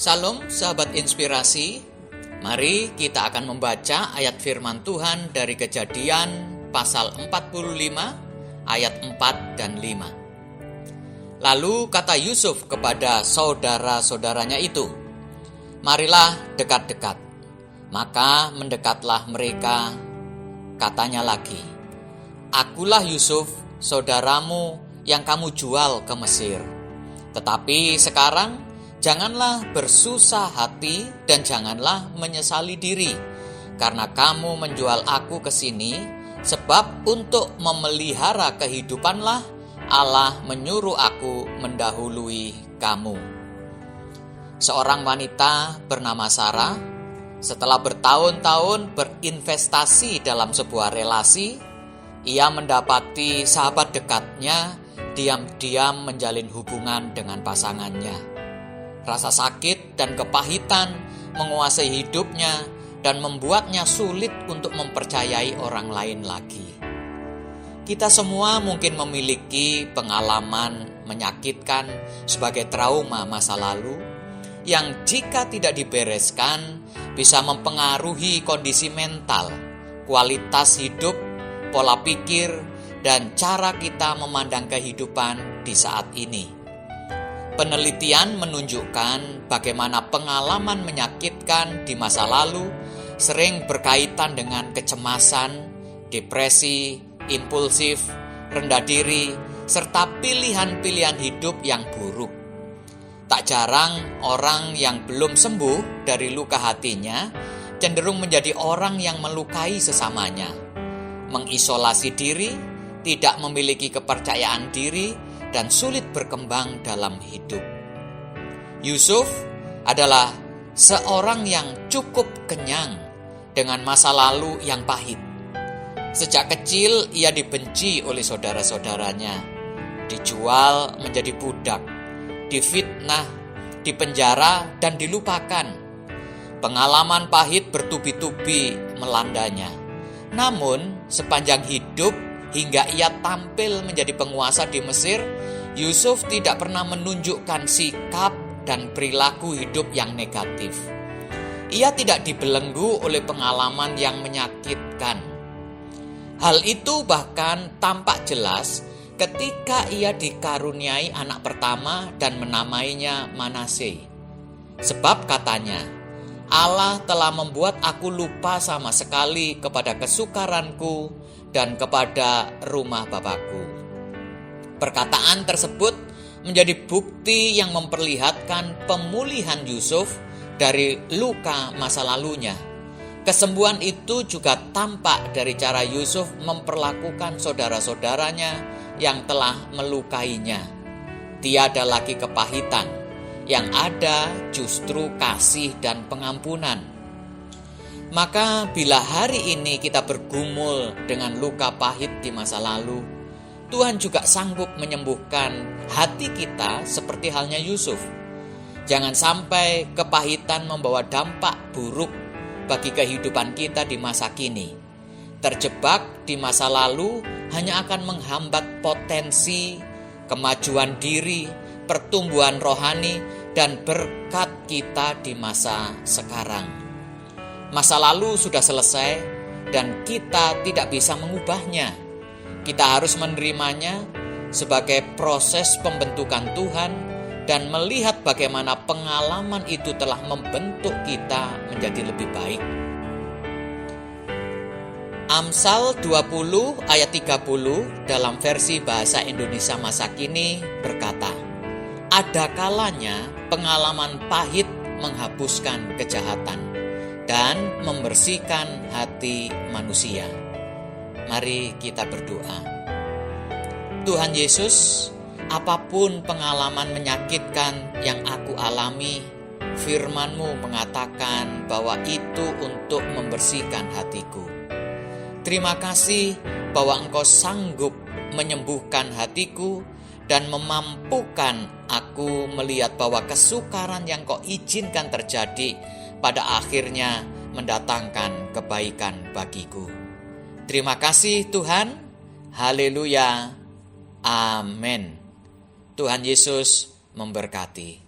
Salam sahabat inspirasi, mari kita akan membaca ayat firman Tuhan dari Kejadian pasal 45 ayat 4 dan 5. Lalu kata Yusuf kepada saudara-saudaranya itu, "Marilah dekat-dekat." Maka mendekatlah mereka, katanya lagi, "Akulah Yusuf, saudaramu yang kamu jual ke Mesir. Tetapi sekarang janganlah bersusah hati dan janganlah menyesali diri, karena kamu menjual aku ke sini, sebab untuk memelihara kehidupanlah Allah menyuruh aku mendahului kamu." Seorang wanita bernama Sarah, setelah bertahun-tahun berinvestasi dalam sebuah relasi, ia mendapati sahabat dekatnya diam-diam menjalin hubungan dengan pasangannya. Rasa sakit dan kepahitan menguasai hidupnya dan membuatnya sulit untuk mempercayai orang lain lagi. Kita semua mungkin memiliki pengalaman menyakitkan sebagai trauma masa lalu yang jika tidak dibereskan bisa mempengaruhi kondisi mental, kualitas hidup, pola pikir, dan cara kita memandang kehidupan di saat ini. Penelitian menunjukkan bagaimana pengalaman menyakitkan di masa lalu sering berkaitan dengan kecemasan, depresi, impulsif, rendah diri, serta pilihan-pilihan hidup yang buruk. Tak jarang orang yang belum sembuh dari luka hatinya cenderung menjadi orang yang melukai sesamanya, mengisolasi diri, tidak memiliki kepercayaan diri, dan sulit berkembang dalam hidup. Yusuf adalah seorang yang cukup kenyang dengan masa lalu yang pahit. Sejak kecil ia dibenci oleh saudara-saudaranya, dijual menjadi budak, difitnah, dipenjara, dan dilupakan. Pengalaman pahit bertubi-tubi melandanya. Namun sepanjang hidup hingga ia tampil menjadi penguasa di Mesir, Yusuf tidak pernah menunjukkan sikap dan perilaku hidup yang negatif. Ia tidak dibelenggu oleh pengalaman yang menyakitkan. Hal itu bahkan tampak jelas ketika ia dikaruniai anak pertama dan menamainya Manasye. Sebab katanya, "Allah telah membuat aku lupa sama sekali kepada kesukaranku dan kepada rumah Bapakku." Perkataan tersebut menjadi bukti yang memperlihatkan pemulihan Yusuf dari luka masa lalunya. Kesembuhan itu juga tampak dari cara Yusuf memperlakukan saudara-saudaranya yang telah melukainya. Tiada lagi kepahitan, yang ada justru kasih dan pengampunan. Maka bila hari ini kita bergumul dengan luka pahit di masa lalu, Tuhan juga sanggup menyembuhkan hati kita seperti halnya Yusuf. Jangan sampai kepahitan membawa dampak buruk bagi kehidupan kita di masa kini. Terjebak di masa lalu hanya akan menghambat potensi, kemajuan diri, pertumbuhan rohani, dan berkat kita di masa sekarang. Masa lalu sudah selesai dan kita tidak bisa mengubahnya. Kita harus menerimanya sebagai proses pembentukan Tuhan dan melihat bagaimana pengalaman itu telah membentuk kita menjadi lebih baik. Amsal 20 ayat 30 dalam versi bahasa Indonesia masa kini berkata, "Ada kalanya pengalaman pahit menghapuskan kejahatan dan membersihkan hati manusia." Mari kita berdoa. Tuhan Yesus, apapun pengalaman menyakitkan yang aku alami, firman-Mu mengatakan bahwa itu untuk membersihkan hatiku. Terima kasih bahwa Engkau sanggup menyembuhkan hatiku dan memampukan aku melihat bahwa kesukaran yang Kau izinkan terjadi pada akhirnya mendatangkan kebaikan bagiku. Terima kasih Tuhan. Haleluya. Amin. Tuhan Yesus memberkati.